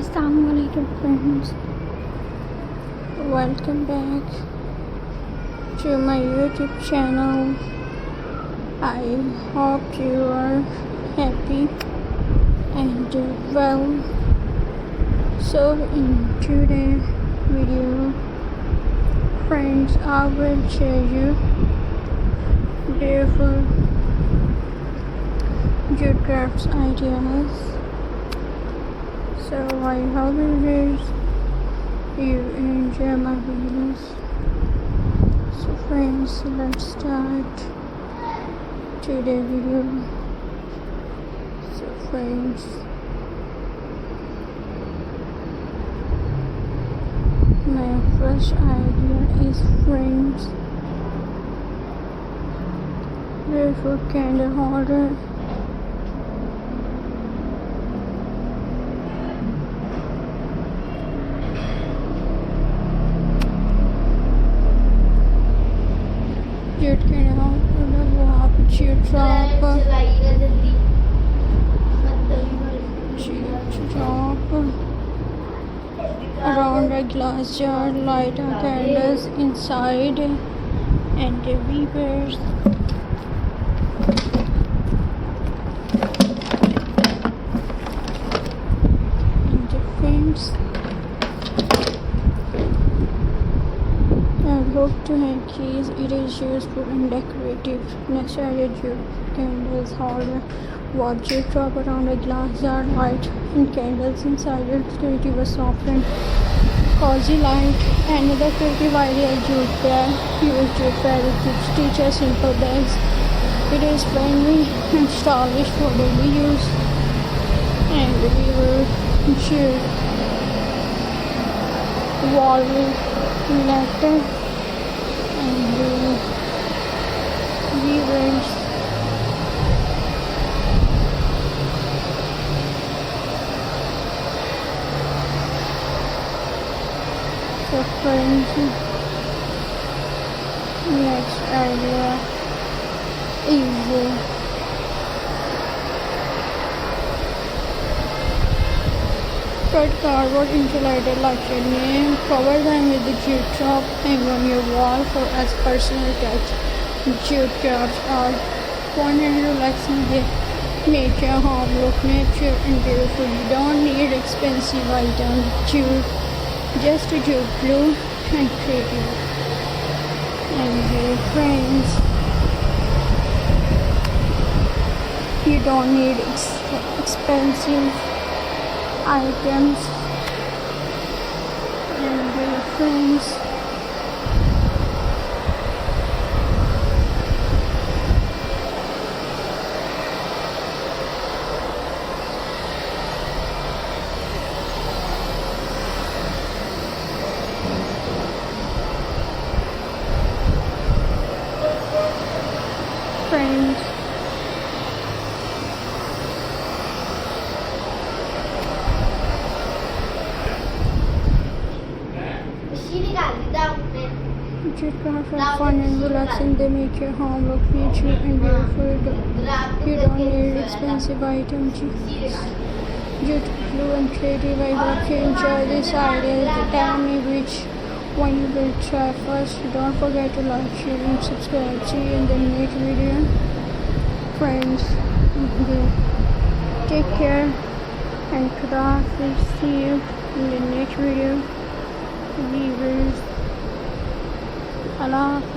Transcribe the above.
Assalamualaikum friends, welcome back to my YouTube channel. I hope you are happy and well. So in today's video friends, I will share you beautiful jute crafts ideas. So I hope you enjoy my videos. So friends, let's start today's video. So friends, my first idea is friends, beautiful candle holder. jute candle holder वो आप jute top around a glass jar, light candles inside and the weavers. And the friends, I hope to have keys. It is useful and decorative. Next idea, jute candles holder. What jute drop around a glass jar, light and candles inside it. Creative a soft and cozy light. Another creative idea, jute bag. Use jute fabric to stitch a simple bags. It is friendly and stylish for daily use. And we will jute wall letter and weavers. So friends, next idea is cut cardboard insulated lecture name. Cover them with the jute top. Hang on your wall for as personal touch. Jute crafts are fun and relaxing. They make your home look natural and beautiful. You don't need expensive items. Just a jute glue and creative. And friends, you don't need expensive items. And friends, friends, jute crafts are fun and relaxing. They make your home look natural and beautiful. You don't need expensive items. Jute glue and creative. I hope you enjoy this idea. Tell me which one you will try first. Don't forget to like, share and subscribe. See you in the next video. Friends, take care and Khuda. See you in the next video. Viewers, Allah Hafiz.